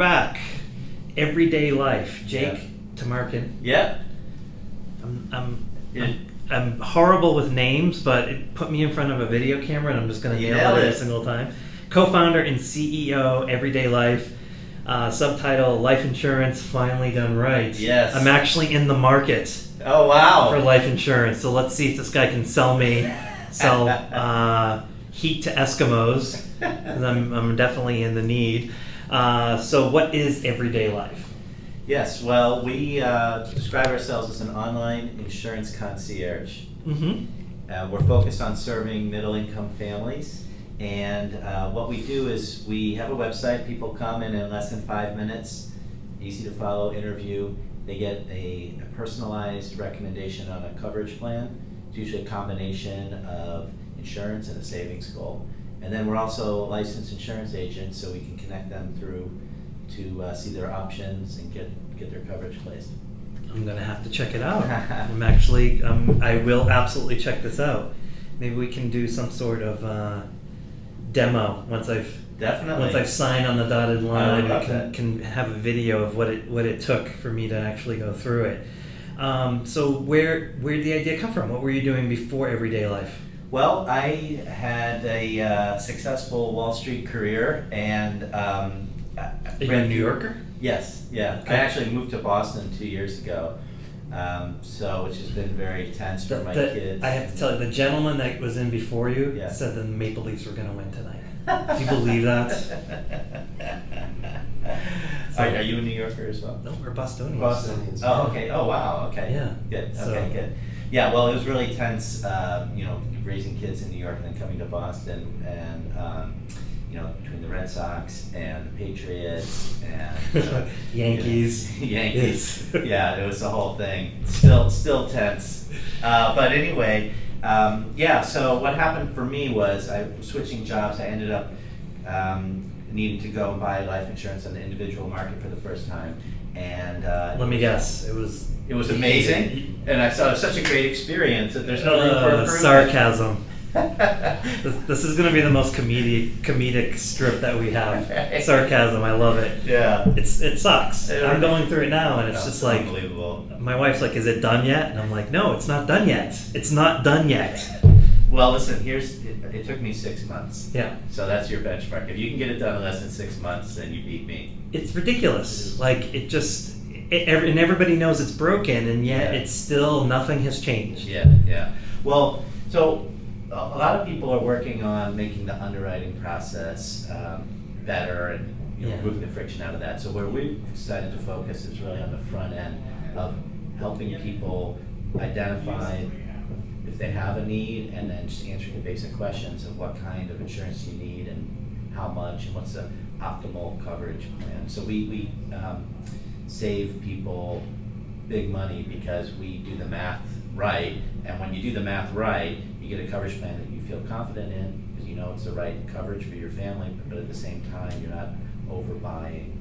back. Everyday life. Jake Tamarkin. Yeah. I'm horrible with names, but it put me in front of a video camera, and I'm just going to nail it every single time. Co-founder and CEO, Everyday Life. Subtitle: Life Insurance Finally Done Right. Yes. I'm actually in the market. Oh wow. For life insurance. So let's see if this guy can sell heat to Eskimos. 'Cause I'm definitely in the need. So what is Everyday Life? Yes, well, we describe ourselves as an online insurance concierge. Mm-hmm. We're focused on serving middle-income families, and what we do is we have a website. People come in less than 5 minutes, easy to follow interview. They get a personalized recommendation on a coverage plan. It's usually a combination of insurance and a savings goal. And then we're also licensed insurance agents, so we can connect them through to see their options and get their coverage placed. I'm gonna have to check it out. I will absolutely check this out. Maybe we can do some sort of demo once I've signed on the dotted line. And can have a video of what it took for me to actually go through it. So where did the idea come from? What were you doing before Everyday Life? Well, I had a successful Wall Street career, and Are you a New Yorker? Yes, yeah. Okay. I actually moved to Boston 2 years ago, which has been very tense for my kids. I have to tell you, the gentleman that was in before you said the Maple Leafs were going to win tonight. Do you believe that? Are you a New Yorker as well? No, we're Bostonians. Bostonians. Oh, okay. Oh, wow. Okay. Yeah. Good. Okay, good. Yeah, well, it was really tense, raising kids in New York and then coming to Boston, and between the Red Sox and the Patriots and Yankees. Yankees. Yeah, it was the whole thing. Still tense. But anyway, so what happened for me was I was switching jobs. I ended up needing to go and buy life insurance on the individual market for the first time. And let me guess, it was amazing, and I saw it was such a great experience that there's no room for improvement. Sarcasm. This is going to be the most comedic strip that we have. Sarcasm, I love it. Yeah, it sucks. I'm going through it now, and it's just like unbelievable. My wife's like, "Is it done yet?" And I'm like, "No, it's not done yet. It's not done yet." Well, listen. It took me 6 months. Yeah. So that's your benchmark. If you can get it done in less than 6 months, then you beat me. It's ridiculous. Like and everybody knows it's broken, and yet it's still nothing has changed. Yeah. Well, so a lot of people are working on making the underwriting process better and removing the friction out of that. So where we've decided to focus is really on the front end of helping people identify if they have a need, and then just answering the basic questions of what kind of insurance you need and how much and what's the optimal coverage plan. So we save people big money because we do the math right, and when you do the math right, you get a coverage plan that you feel confident in because you know it's the right coverage for your family, but at the same time you're not overbuying,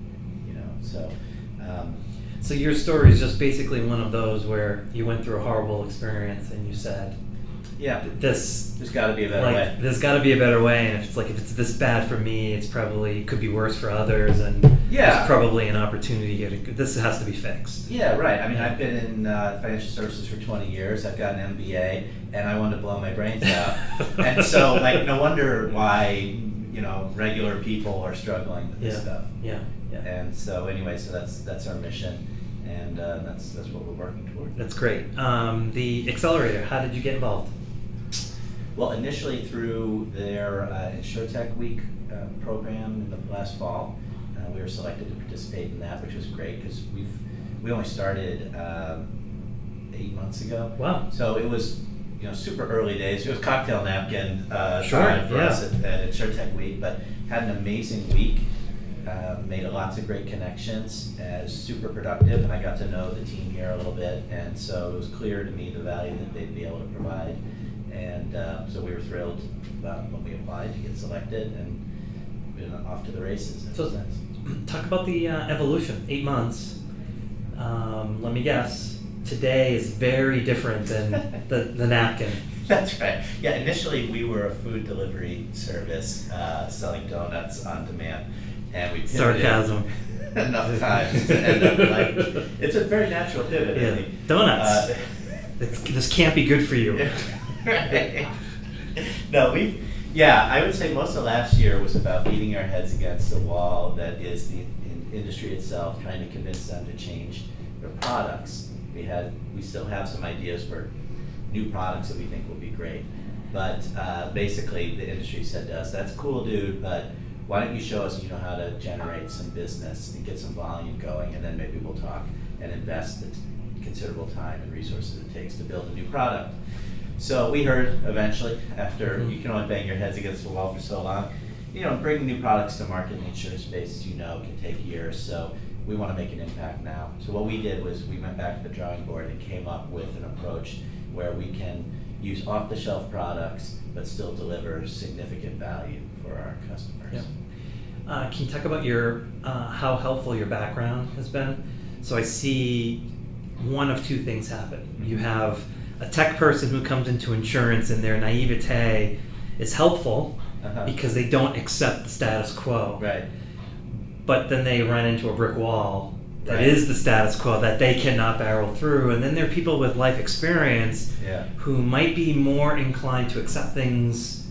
So your story is just basically one of those where you went through a horrible experience and you said, there's got to be a better way. There's got to be a better way, and if it's this bad for me, it could be worse for others, and there's probably an opportunity here this has to be fixed. Yeah, right. I mean, I've been in financial services for 20 years. I've got an MBA, and I wanted to blow my brains out. And so, no wonder why regular people are struggling with this stuff. Yeah. And so anyway, that's our mission, and that's what we're working toward. That's great. The Accelerator, how did you get involved? Well, initially through their InsurTech Week program in the last fall, we were selected to participate in that, which was great because we only started 8 months ago. Wow! So it was super early days. It was cocktail napkin time for us at InsurTech Week, but had an amazing week. Made lots of great connections. It was super productive, and I got to know the team here a little bit, and so it was clear to me the value that they'd be able to provide. And so we were thrilled when we applied to get selected, and been off to the races. So, talk about the evolution. 8 months. Let me guess. Today is very different than the napkin. That's right. Yeah. Initially, we were a food delivery service selling donuts on demand, and we pivoted. Sarcasm. enough times to end up like, it's a very natural pivot. Yeah. Really. Donuts. This can't be good for you. Right. No, I would say most of last year was about beating our heads against the wall that is the industry itself, trying to convince them to change their products. We still have some ideas for new products that we think will be great. But basically the industry said to us, that's cool, dude, but why don't you show us you know how to generate some business and get some volume going, and then maybe we'll talk and invest the considerable time and resources it takes to build a new product. So we heard eventually, after you can only bang your heads against the wall for so long, bringing new products to market in the insurance space, as you know, can take years. So we want to make an impact now. So what we did was we went back to the drawing board and came up with an approach where we can use off-the-shelf products but still deliver significant value for our customers. Yeah. Can you talk about how helpful your background has been? So I see one of two things happen. You have a tech person who comes into insurance and their naivete is helpful because they don't accept the status quo. Right. But then they run into a brick wall that is the status quo that they cannot barrel through. And then there are people with life experience who might be more inclined to accept things,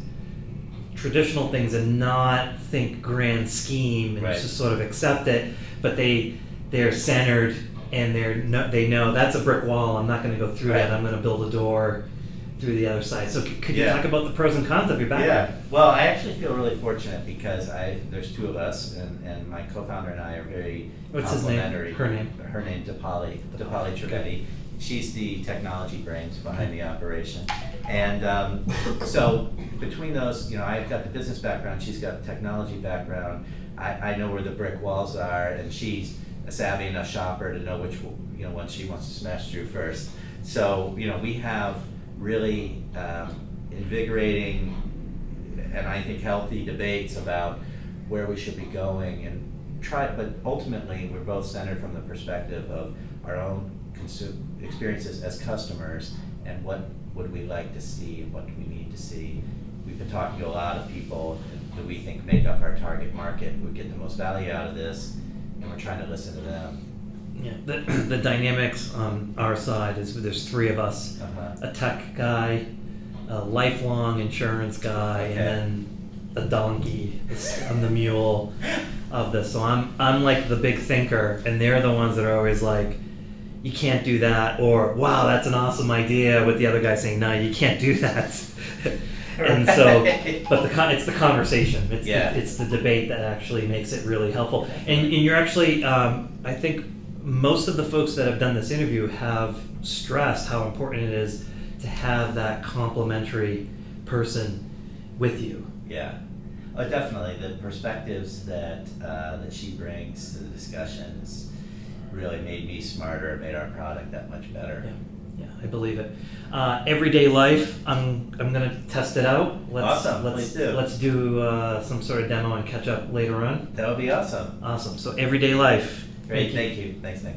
traditional things, and not think grand scheme and just sort of accept it. But they're centered and they know that's a brick wall. I'm not going to go through that. I'm going to build a door through the other side. So could you talk about the pros and cons of your background? Yeah. Well, I actually feel really fortunate because there's two of us, and my co-founder and I are very complementary. Her name? Her name, Dipali Trivedi. She's the technology brains behind the operation. And so between those, I've got the business background, she's got the technology background. I know where the brick walls are, and she's a savvy enough shopper to know which one she wants to smash through first. So we have really invigorating and I think healthy debates about where we should be going but ultimately we're both centered from the perspective of our own experiences as customers and what would we like to see and what do we need to see. We've been talking to a lot of people that we think make up our target market, who would get the most value out of this, and we're trying to listen to them. Yeah, the dynamics on our side is there's three of us, a tech guy, a lifelong insurance guy, and then a donkey. I'm the mule of this. So I'm like the big thinker, and they're the ones that are always like, you can't do that, or wow, that's an awesome idea, with the other guy saying, no, you can't do that. And so, but it's the conversation. It's the debate that actually makes it really helpful. And you're actually, I think, most of the folks that have done this interview have stressed how important it is to have that complementary person with you. Yeah, oh, definitely. The perspectives that she brings to the discussions really made me smarter, made our product that much better. Yeah, I believe it. Everyday life, I'm gonna test it out. Awesome, please do. Let's do some sort of demo and catch up later on. That would be awesome. Awesome. So everyday life. Great, thank you. Thanks, Nick.